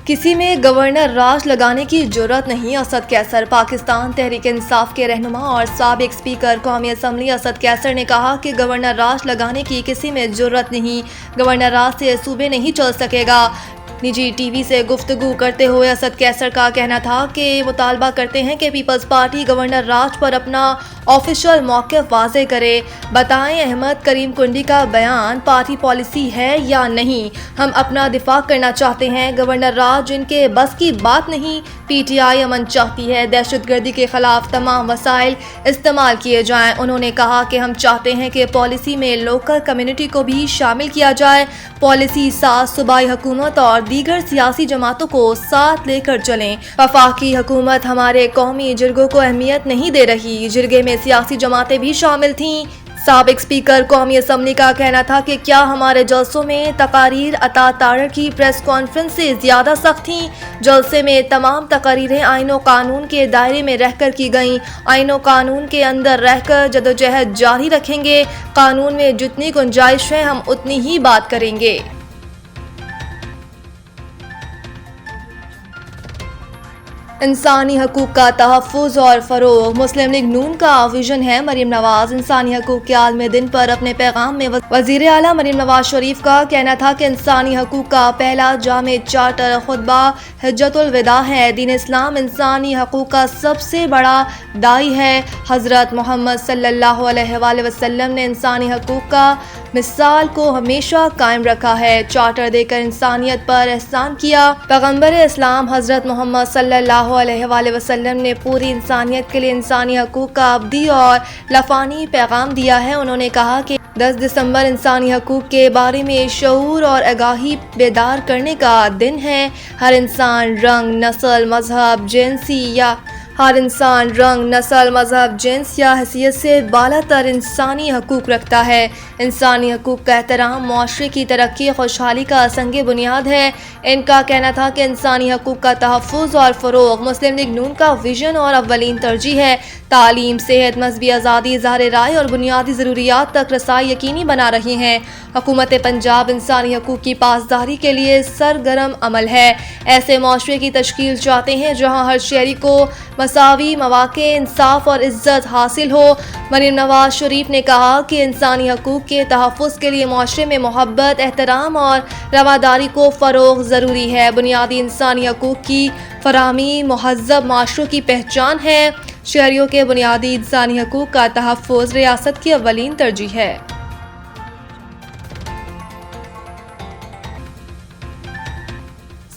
کسی میں گورنر راج لگانے کی جرات نہیں۔ اسد کیسر پاکستان تحریک انصاف کے رہنما اور سابق اسپیکر قومی اسمبلی اسد کیسر نے کہا کہ گورنر راج لگانے کی کسی میں جرات نہیں، گورنر راج سے صوبے نہیں چل سکے گا۔ نجی ٹی وی سے گفتگو کرتے ہوئے اسد کیسر کا کہنا تھا کہ مطالبہ کرتے ہیں کہ پیپلز پارٹی گورنر راج پر اپنا آفیشل موقف واضح کرے، بتائیں احمد کریم کنڈی کا بیان پارٹی پالیسی ہے یا نہیں، ہم اپنا دفاع کرنا چاہتے ہیں، گورنر راج ان کے بس کی بات نہیں، پی ٹی آئی امن چاہتی ہے، دہشت گردی کے خلاف تمام وسائل استعمال کیے جائیں۔ انہوں نے کہا کہ ہم چاہتے ہیں کہ پالیسی میں لوکل کمیونٹی کو بھی شامل کیا جائے، پالیسی ساز صوبائی حکومت اور دیگر سیاسی جماعتوں کو ساتھ لے کر چلیں۔ وفاقی حکومت ہمارے قومی جرگوں کو اہمیت نہیں دے رہی، جرگے میں سیاسی جماعتیں بھی شامل تھیں۔ سابق اسپیکر قومی اسمبلی کا کہنا تھا کہ کیا ہمارے جلسوں میں تقاریر عطا تارڑ کی پریس کانفرنس سے زیادہ سخت تھیں؟ جلسے میں تمام تقاریریں آئین و قانون کے دائرے میں رہ کر کی گئیں، آئین و قانون کے اندر رہ کر جدوجہد جاری رکھیں گے، قانون میں جتنی گنجائش ہے ہم اتنی ہی بات کریں گے۔ انسانی حقوق کا تحفظ اور فروغ مسلم لیگ نون کا ویژن ہے۔ مریم نواز انسانی حقوق کے عالمی دن پر اپنے پیغام میں وزیر اعلیٰ مریم نواز شریف کا کہنا تھا کہ انسانی حقوق کا پہلا جامع چارٹر خطبہ حجت الوداع ہے۔ دین اسلام انسانی حقوق کا سب سے بڑا داعی ہے۔ حضرت محمد صلی اللہ علیہ وآلہ وسلم نے انسانی حقوق کا مثال کو ہمیشہ قائم رکھا ہے، چارٹر دے کر انسانیت پر احسان کیا۔ پیغمبر اسلام حضرت محمد صلی اللہ علیہ وآلہ وسلم نے پوری انسانیت کے لیے انسانی حقوق کا ابدی اور لفانی پیغام دیا ہے۔ انہوں نے کہا کہ 10 دسمبر انسانی حقوق کے بارے میں شعور اور آگاہی بیدار کرنے کا دن ہے۔ ہر انسان رنگ، نسل، مذہب، جنس یا حیثیت سے بالا تر انسانی حقوق رکھتا ہے۔ انسانی حقوق کا احترام معاشرے کی ترقی خوشحالی کا سنگ بنیاد ہے۔ ان کا کہنا تھا کہ انسانی حقوق کا تحفظ اور فروغ مسلم لیگ نون کا ویژن اور اولین ترجیح ہے۔ تعلیم، صحت، مذہبی آزادی، اظہار رائے اور بنیادی ضروریات تک رسائی یقینی بنا رہی ہیں۔ حکومت پنجاب انسانی حقوق کی پاسداری کے لیے سرگرم عمل ہے، ایسے معاشرے کی تشکیل چاہتے ہیں جہاں ہر شہری کو مساوی مواقع، انصاف اور عزت حاصل ہو۔ مریم نواز شریف نے کہا کہ انسانی حقوق کے تحفظ کے لیے معاشرے میں محبت، احترام اور رواداری کو فروغ ضروری ہے۔ بنیادی انسانی حقوق کی فراہمی مہذب معاشروں کی پہچان ہے۔ شہریوں کے بنیادی انسانی حقوق کا تحفظ ریاست کی اولین ترجیح ہے۔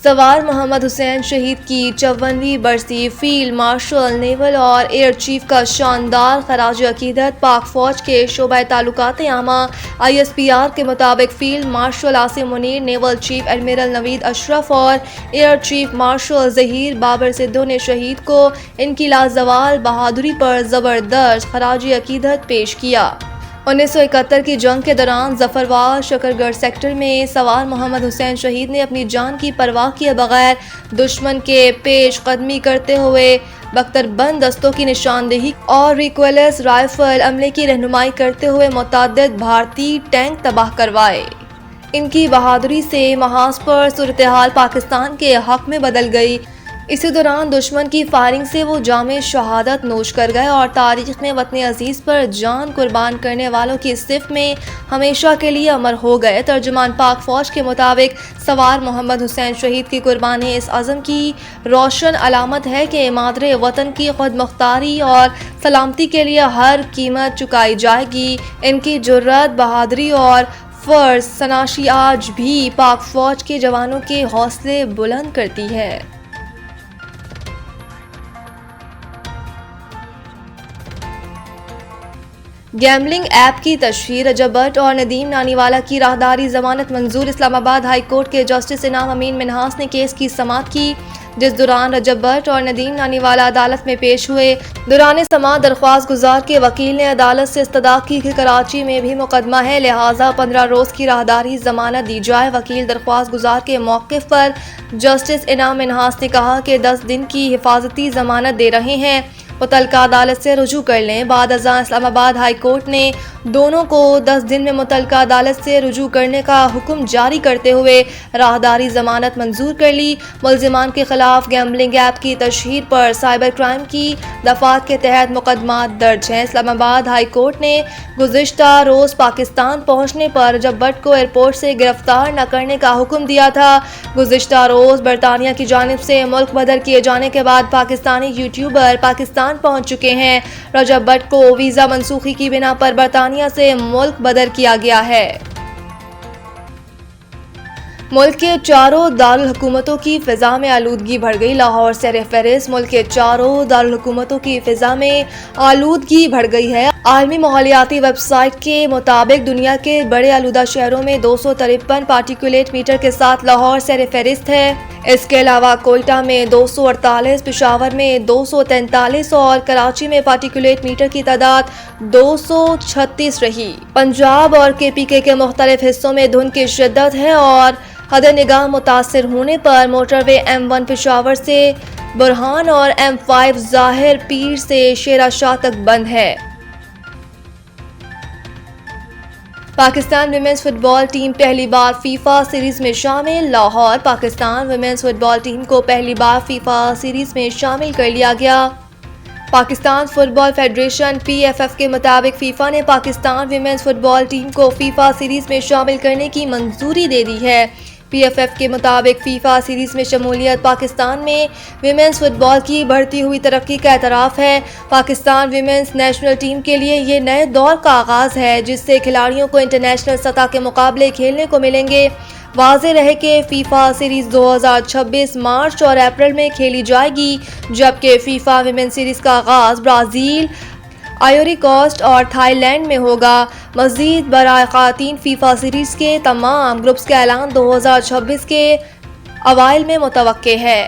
سوار محمد حسین شہید کی 54ویں برسی، فیلڈ مارشل نیول اور ایئر چیف کا شاندار خراج عقیدت۔ پاک فوج کے شعبہ تعلقات عامہ ISPR کے مطابق field marshal Asim Munir, naval chief admiral Naveed Ashraf اور air chief marshal Zaheer Babar Sidhu نے شہید کو ان کی لازوال بہادری پر زبردست خراج عقیدت پیش کیا۔ 1971 کی جنگ کے دوران ظفرواڑ شکرگڑھ سیکٹر میں سوار محمد حسین شہید نے اپنی جان کی پرواہ کیے بغیر دشمن کے پیش قدمی کرتے ہوئے بختربند دستوں کی نشاندہی اور ریکویلس رائفل عملے کی رہنمائی کرتے ہوئے متعدد بھارتی ٹینک تباہ کروائے۔ ان کی بہادری سے محاذ پر صورتحال پاکستان کے حق میں بدل گئی۔ اسی دوران دشمن کی فائرنگ سے وہ جام شہادت نوش کر گئے اور تاریخ میں وطن عزیز پر جان قربان کرنے والوں کی صف میں ہمیشہ کے لیے امر ہو گئے۔ ترجمان پاک فوج کے مطابق سوار محمد حسین شہید کی قربانی اس عزم کی روشن علامت ہے کہ مادر وطن کی خود مختاری اور سلامتی کے لیے ہر قیمت چکائی جائے گی۔ ان کی جرات، بہادری اور فرض شناسی آج بھی پاک فوج کے جوانوں کے حوصلے بلند کرتی ہے۔ گیمبلنگ ایپ کی تشہیر، رجب بٹ اور ندیم نانیوالا کی راہداری ضمانت منظور۔ اسلام آباد ہائی کورٹ کے جسٹس انعام امین منہاس نے کیس کی سماعت کی، جس دوران رجب بٹ اور ندیم نانیوالا عدالت میں پیش ہوئے۔ دوران سماعت درخواست گزار کے وکیل نے عدالت سے استدعا کی کہ کراچی میں بھی مقدمہ ہے، لہٰذا 15 روز کی راہداری ضمانت دی جائے۔ وکیل درخواست گزار کے موقف پر جسٹس انعام منہاس نے کہا کہ 10 دن کی حفاظتی ضمانت دے رہے ہیں۔ متعلقہ عدالت سے رجوع کر لیں۔ بعد ازاں اسلام آباد ہائی کورٹ نے دونوں کو 10 دن میں متعلقہ عدالت سے رجوع کرنے کا حکم جاری کرتے ہوئے راہداری ضمانت منظور کر لی۔ ملزمان کے خلاف گیمبلنگ ایپ کی تشہیر پر سائبر کرائم کی دفعات کے تحت مقدمات درج ہیں۔ اسلام آباد ہائی کورٹ نے گزشتہ روز پاکستان پہنچنے پر رجب بٹ کو ایئرپورٹ سے گرفتار نہ کرنے کا حکم دیا تھا۔ گزشتہ روز برطانیہ کی جانب سے ملک بدر کیے جانے کے بعد پاکستانی یوٹیوبر پاکستان پہنچ چکے ہیں۔ رجب بٹ کو ویزا منسوخی کی بنا پر برطانیہ سے ملک بدر کیا گیا ہے۔ ملک کے چاروں دارالحکومتوں کی فضا میں آلودگی بڑھ گئی۔ لاہور سر فہرست ملک کے چاروں دارالحکومتوں کی فضا میں آلودگی بڑھ گئی ہے۔ عالمی ماحولیاتی ویب سائٹ کے مطابق دنیا کے بڑے آلودہ شہروں میں 253 پارٹیکولیٹ میٹر کے ساتھ لاہور سر فہرست ہے۔ اس کے علاوہ کوئٹہ میں 248، پشاور میں 243 اور کراچی میں پارٹیکولیٹ میٹر کی تعداد 236 رہی۔ پنجاب اور KPK کے مختلف حصوں میں دھند کی شدت ہے اور حد نگاہ متاثر ہونے پر موٹر وے M1 پشاور سے برہان اور M5 ظاہر پیر سے شیرا شاہ تک بند ہے۔ پاکستان ویمنز فٹ بال ٹیم پہلی بار فیفا سیریز میں شامل۔ لاہور پاکستان ویمنز فٹ بال ٹیم کو پہلی بار فیفا سیریز میں شامل کر لیا گیا۔ پاکستان فٹ بال فیڈریشن PFF کے مطابق فیفا نے پاکستان ویمنز فٹ بال ٹیم کو فیفا سیریز میں شامل کرنے کی منظوری دے دی ہے۔ PFF کے مطابق فیفا سیریز میں شمولیت پاکستان میں ویمنز فٹ بال کی بڑھتی ہوئی ترقی کا اعتراف ہے۔ پاکستان ویمنز نیشنل ٹیم کے لیے یہ نئے دور کا آغاز ہے جس سے کھلاڑیوں کو انٹرنیشنل سطح کے مقابلے کھیلنے کو ملیں گے۔ واضح رہے کہ فیفا سیریز 2026 مارچ اور اپریل میں کھیلی جائے گی، جبکہ فیفا ویمن سیریز کا آغاز برازیل، آئیوری کوسٹ اور تھائی لینڈ میں ہوگا۔ مزید برائے خواتین فیفا سیریز کے تمام گروپس کا اعلان 2026 کے اوائل میں متوقع ہے۔